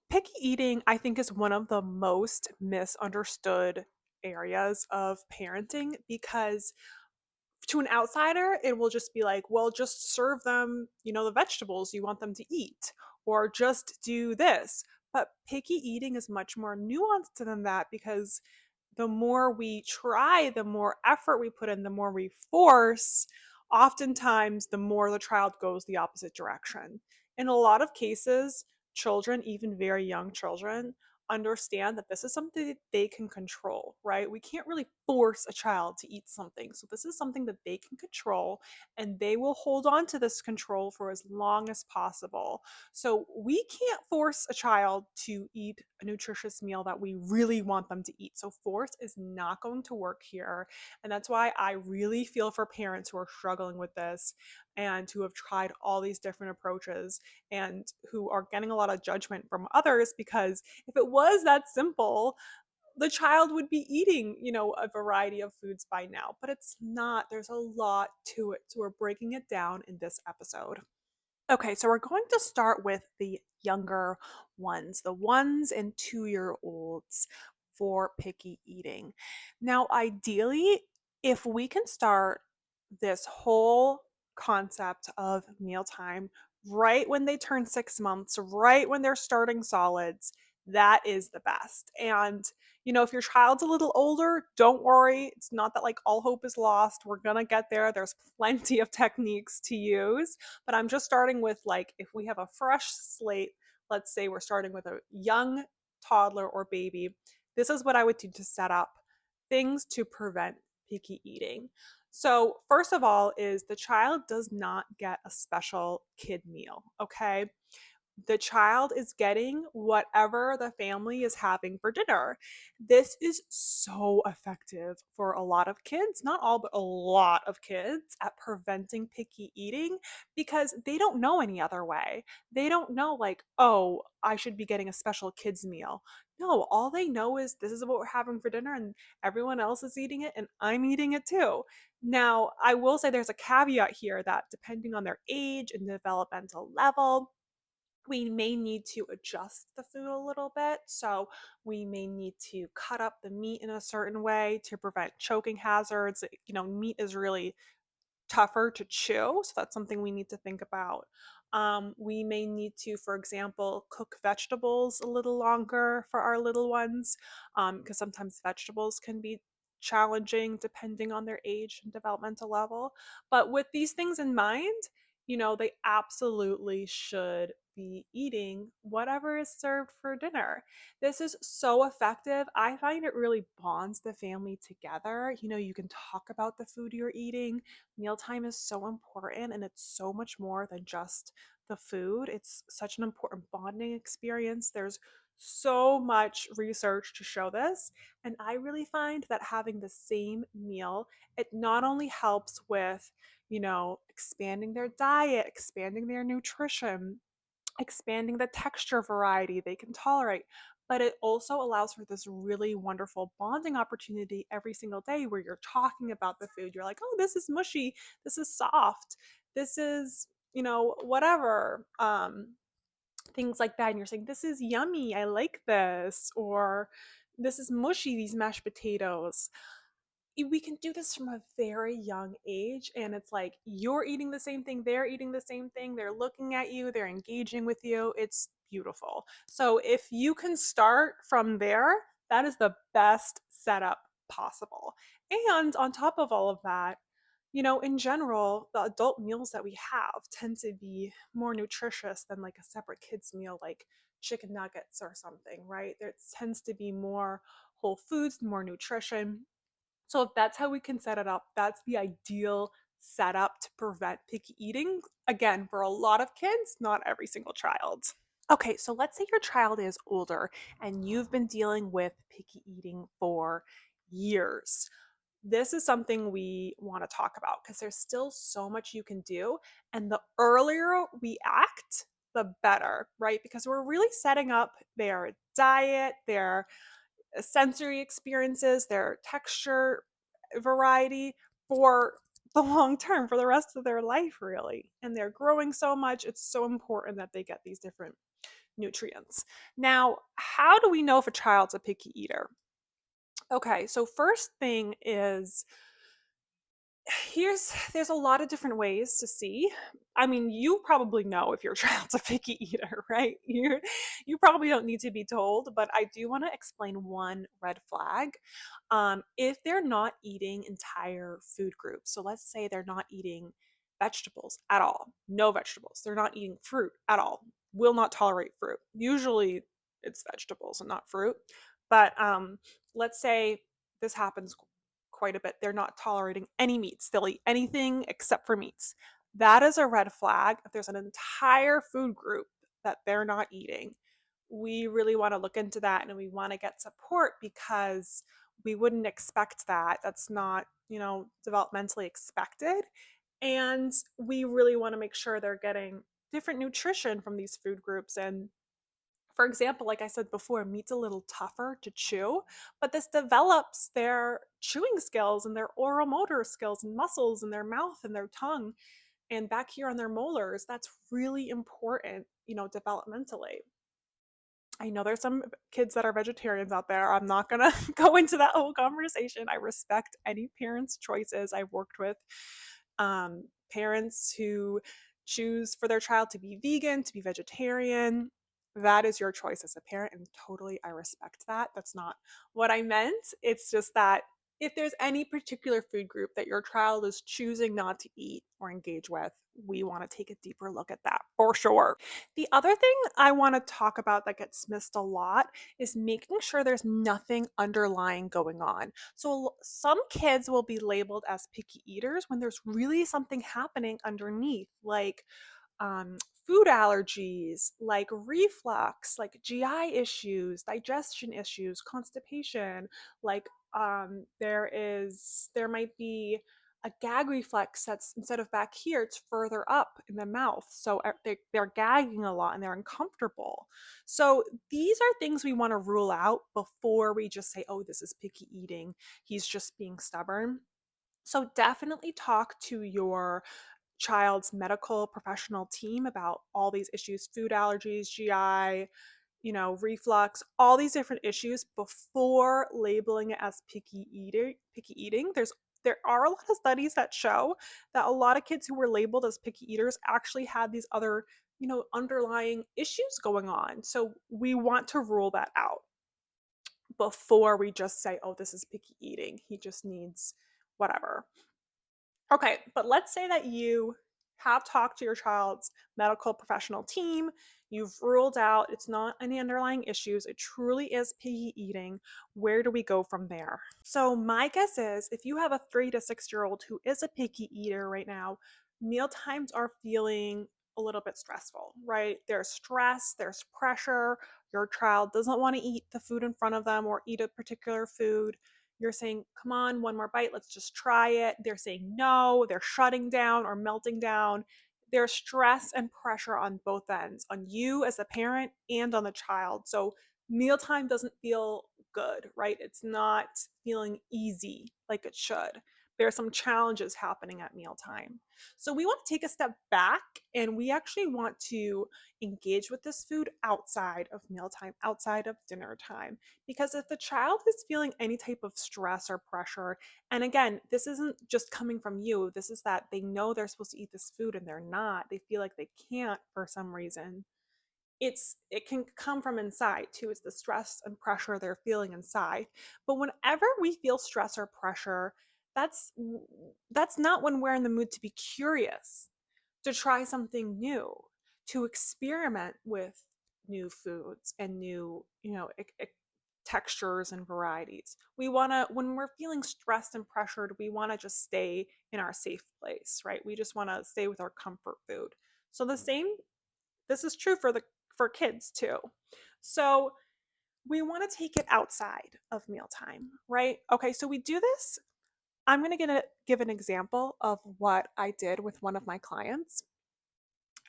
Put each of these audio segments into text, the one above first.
Picky eating, I think, is one of the most misunderstood areas of parenting because to an outsider, it will just be like, well, just serve them, the vegetables you want them to eat, or just do this. But picky eating is much more nuanced than that because the more we try, the more effort we put in, the more we force, oftentimes the more the child goes the opposite direction. In a lot of cases, children, even very young children, understand that this is something that they can control, right? We can't really force a child to eat something. So this is something that they can control and they will hold on to this control for as long as possible. So we can't force a child to eat a nutritious meal that we really want them to eat. So force is not going to work here. And that's why I really feel for parents who are struggling with this and who have tried all these different approaches and who are getting a lot of judgment from others because if it was that simple, the child would be eating, a variety of foods by now, but it's not. There's a lot to it. So we're breaking it down in this episode. Okay, so we're going to start with the younger ones, the 1 and 2-year-olds for picky eating. Now, ideally, if we can start this whole concept of mealtime right when they turn 6 months, right when they're starting solids, that is the best. And if your child's a little older, don't worry. It's not that like all hope is lost. We're going to get there. There's plenty of techniques to use, but I'm just starting with like if we have a fresh slate, let's say we're starting with a young toddler or baby, this is what I would do to set up things to prevent picky eating. So, first of all, is the child does not get a special kid meal, okay? The child is getting whatever the family is having for dinner. This is so effective for a lot of kids, not all, but a lot of kids at preventing picky eating because they don't know any other way. They don't know, like, oh, I should be getting a special kids meal. No, all they know is this is what we're having for dinner and everyone else is eating it and I'm eating it too. Now, I will say there's a caveat here that depending on their age and developmental level, we may need to adjust the food a little bit. So we may need to cut up the meat in a certain way to prevent choking hazards. Meat is really tougher to chew. So that's something we need to think about. We may need to, for example, cook vegetables a little longer for our little ones because sometimes vegetables can be challenging depending on their age and developmental level. But with these things in mind, they absolutely should be eating whatever is served for dinner. This is so effective. I find it really bonds the family together. You can talk about the food you're eating. Mealtime is so important and it's so much more than just the food. It's such an important bonding experience. There's so much research to show this. And I really find that having the same meal, it not only helps with, expanding their diet, expanding their nutrition, expanding the texture variety they can tolerate. But it also allows for this really wonderful bonding opportunity every single day where you're talking about the food. You're like, oh, this is mushy. This is soft. This is, whatever. Things like that. And you're saying, this is yummy. I like this. Or this is mushy, these mashed potatoes. We can do this from a very young age, and it's like you're eating the same thing, they're eating the same thing, they're looking at you, they're engaging with you. It's beautiful. So if you can start from there, that is the best setup possible. And on top of all of that, in general, the adult meals that we have tend to be more nutritious than like a separate kids meal like chicken nuggets or something, right? There tends to be more whole foods, more nutrition. So if that's how we can set it up, that's the ideal setup to prevent picky eating. Again, for a lot of kids, not every single child. Okay, so let's say your child is older and you've been dealing with picky eating for years. This is something we want to talk about because there's still so much you can do. And the earlier we act, the better, right? Because we're really setting up their diet, their sensory experiences, their texture variety for the long term, for the rest of their life, really. And they're growing so much. It's so important that they get these different nutrients. Now, how do we know if a child's a picky eater? Okay, so first thing is there's a lot of different ways to see. I mean, you probably know if your child's a picky eater, right? You probably don't need to be told, but I do want to explain one red flag. If they're not eating entire food groups, so let's say they're not eating vegetables at all, no vegetables, they're not eating fruit at all, will not tolerate fruit. Usually it's vegetables and not fruit, but let's say this happens quite a bit. They're not tolerating any meats. They'll eat anything except for meats. That is a red flag. If there's an entire food group that they're not eating, we really want to look into that and we want to get support because we wouldn't expect that. That's not, developmentally expected. And we really want to make sure they're getting different nutrition from these food groups. And for example, like I said before, meat's a little tougher to chew, but this develops their chewing skills and their oral motor skills and muscles in their mouth and their tongue and back here on their molars. That's really important, developmentally. I know there's some kids that are vegetarians out there. I'm not going to go into that whole conversation. I respect any parent's choices. I've worked with parents who choose for their child to be vegan, to be vegetarian. That is your choice as a parent, and totally I respect that. That's not what I meant. It's just that if there's any particular food group that your child is choosing not to eat or engage with, we want to take a deeper look at that for sure. The other thing I want to talk about that gets missed a lot is making sure there's nothing underlying going on. So some kids will be labeled as picky eaters when there's really something happening underneath, like um, food allergies, like reflux, like GI issues, digestion issues, constipation, like there might be a gag reflex that's instead of back here, it's further up in the mouth. So they're gagging a lot and they're uncomfortable. So these are things we want to rule out before we just say, oh, this is picky eating. He's just being stubborn. So definitely talk to your child's medical professional team about all these issues, food allergies, GI, reflux, all these different issues before labeling it as picky eating. There are a lot of studies that show that a lot of kids who were labeled as picky eaters actually had these other, underlying issues going on. So we want to rule that out before we just say, oh, this is picky eating. He just needs whatever. Okay, but let's say that you have talked to your child's medical professional team. You've ruled out it's not any underlying issues. It truly is picky eating. Where do we go from there? So, my guess is if you have a 3 to 6 year old who is a picky eater right now, meal times are feeling a little bit stressful, right? There's stress, there's pressure. Your child doesn't want to eat the food in front of them or eat a particular food. You're saying, come on, one more bite, let's just try it. They're saying no, they're shutting down or melting down. There's stress and pressure on both ends, on you as a parent and on the child. So mealtime doesn't feel good, right? It's not feeling easy like it should. There are some challenges happening at mealtime. So we want to take a step back and we actually want to engage with this food outside of mealtime, outside of dinner time. Because if the child is feeling any type of stress or pressure, and again, this isn't just coming from you, this is that they know they're supposed to eat this food and they're not, they feel like they can't for some reason. It can come from inside too. It's the stress and pressure they're feeling inside. But whenever we feel stress or pressure, that's that's not when we're in the mood to be curious, to try something new, to experiment with new foods and new, textures and varieties. We want to, when we're feeling stressed and pressured, we want to just stay in our safe place, right? We just want to stay with our comfort food. So this is true for kids too. So we want to take it outside of mealtime, right? Okay, so we do this. I'm going to give an example of what I did with one of my clients.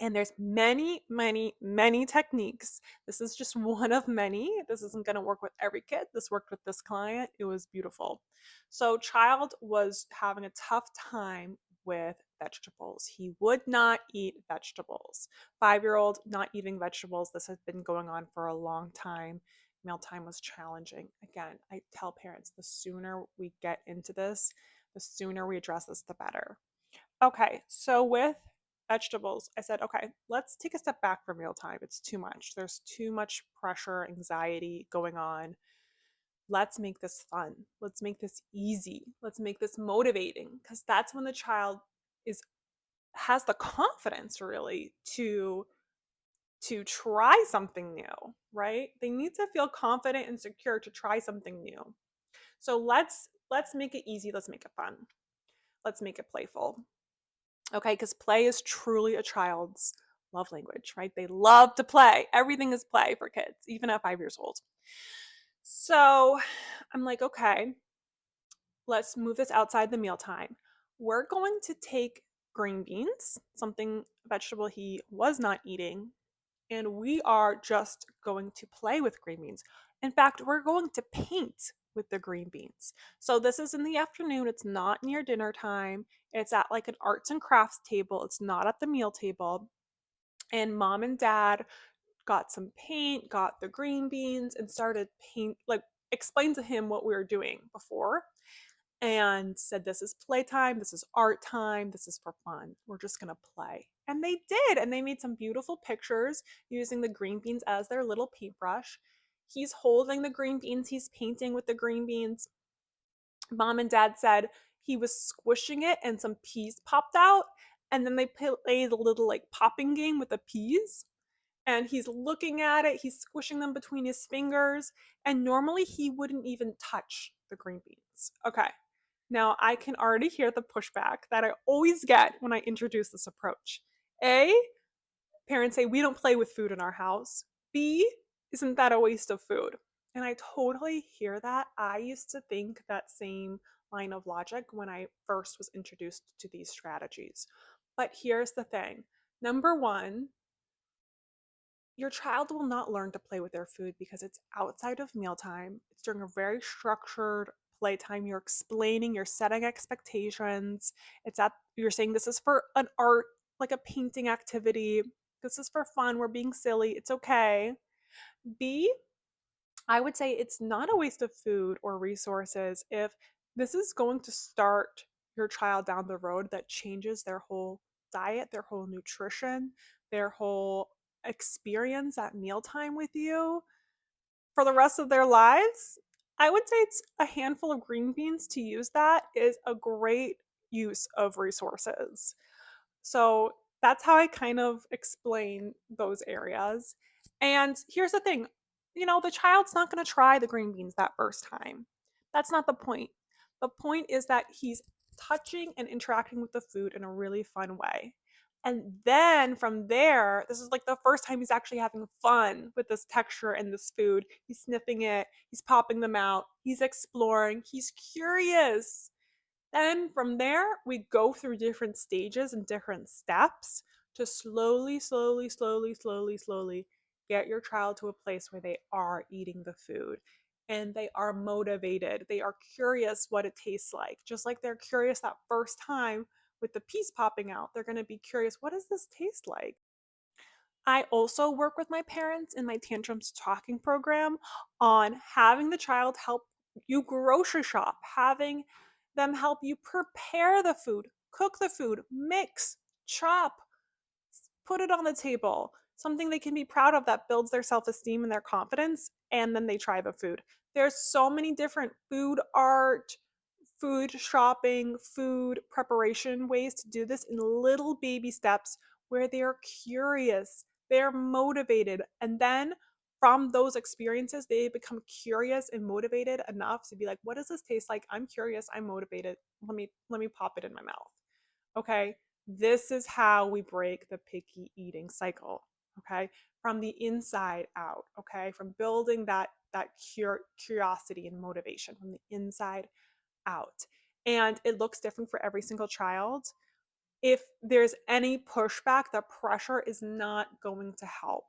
And there's many, many, many techniques. This is just one of many. This isn't going to work with every kid. This worked with this client. It was beautiful. So child was having a tough time with vegetables. He would not eat vegetables. 5-year-old not eating vegetables. This has been going on for a long time. Mealtime was challenging. Again, I tell parents the sooner we get into this, the sooner we address this, the better. Okay, so with vegetables, I said, okay, let's take a step back from mealtime. It's too much. There's too much pressure, anxiety going on. Let's make this fun. Let's make this easy. Let's make this motivating, because that's when the child is has the confidence really to try something new, right? They need to feel confident and secure to try something new. So let's make it easy, let's make it fun. Let's make it playful. Okay, because play is truly a child's love language, right? They love to play. Everything is play for kids, even at 5 years old. So I'm like, okay, let's move this outside the mealtime. We're going to take green beans, something vegetable he was not eating, and we are just going to play with green beans. In fact, we're going to paint with the green beans. So this is in the afternoon. It's not near dinner time. It's at like an arts and crafts table. It's not at the meal table. And mom and dad got some paint, got the green beans, and started paint, like explained to him what we were doing before, and said, this is playtime, this is art time, this is for fun. We're just gonna play. And they did, and they made some beautiful pictures using the green beans as their little paintbrush. He's holding the green beans, he's painting with the green beans. Mom and dad said he was squishing it and some peas popped out, and then they played a little like popping game with the peas, and he's looking at it, he's squishing them between his fingers, and normally he wouldn't even touch the green beans. Okay, now I can already hear the pushback that I always get when I introduce this approach. A, parents say, we don't play with food in our house. B, isn't that a waste of food? And I totally hear that. I used to think that same line of logic when I first was introduced to these strategies. But here's the thing. Number one, your child will not learn to play with their food because it's outside of mealtime. It's during a very structured playtime. You're explaining, you're setting expectations. You're saying this is for an art, like a painting activity. This is for fun. We're being silly. It's okay. B, I would say it's not a waste of food or resources if this is going to start your child down the road that changes their whole diet, their whole nutrition, their whole experience at mealtime with you for the rest of their lives. I would say it's a handful of green beans to use that is a great use of resources. So that's how I kind of explain those areas. And here's the thing, the child's not going to try the green beans that first time. That's not the point. The point is that he's touching and interacting with the food in a really fun way. And then from there, this is like the first time he's actually having fun with this texture and this food. He's sniffing it, he's popping them out, he's exploring, he's curious. Then from there, we go through different stages and different steps to slowly, slowly, slowly, slowly, slowly get your child to a place where they are eating the food and they are motivated. They are curious what it tastes like. Just like they're curious that first time with the piece popping out, they're going to be curious, what does this taste like? I also work with my parents in my tantrums talking program on having the child help you grocery shop, having them help you prepare the food, cook the food, mix, chop, put it on the table, something they can be proud of that builds their self-esteem and their confidence, and then they try the food. There's so many different food art, food shopping, food preparation ways to do this in little baby steps where they're curious, they're motivated, and then from those experiences they become curious and motivated enough to be like, what does this taste like? I'm curious, I'm motivated. Let me pop it in my mouth. Okay? This is how we break the picky eating cycle. Okay? From the inside out, okay? From building that curiosity and motivation from the inside out. And it looks different for every single child. If there's any pushback, the pressure is not going to help.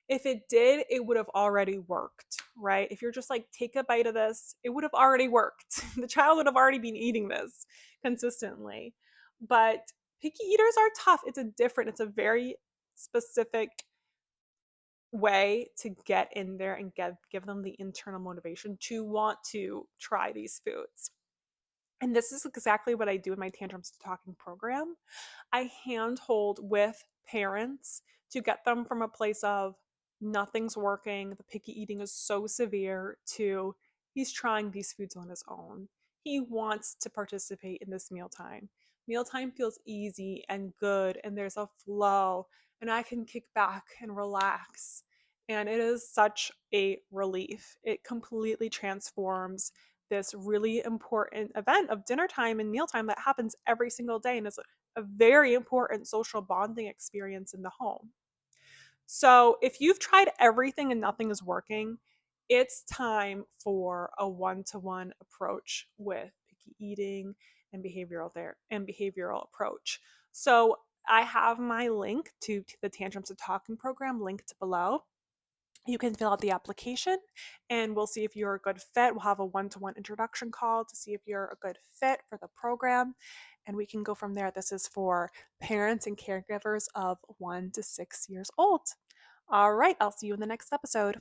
If it did, it would have already worked, right? If you're just like, take a bite of this, it would have already worked. The child would have already been eating this consistently. But Picky eaters are tough. It's a very specific way to get in there and give them the internal motivation to want to try these foods. And this is exactly what I do in my Tantrums to Talking program. I handhold with parents to get them from a place of nothing's working, the picky eating is so severe, to he's trying these foods on his own. He wants to participate in this mealtime. Mealtime feels easy and good, and there's a flow, and I can kick back and relax. And it is such a relief. It completely transforms this really important event of dinner time and mealtime that happens every single day and is a very important social bonding experience in the home. So, if you've tried everything and nothing is working, it's time for a one-to-one approach with picky eating and behavioral approach. So, I have my link to the Tantrums to Talking program linked below. You can fill out the application and we'll see if you're a good fit. We'll have a one-to-one introduction call to see if you're a good fit for the program, and we can go from there. This is for parents and caregivers of 1 to 6 years old. All right, I'll see you in the next episode.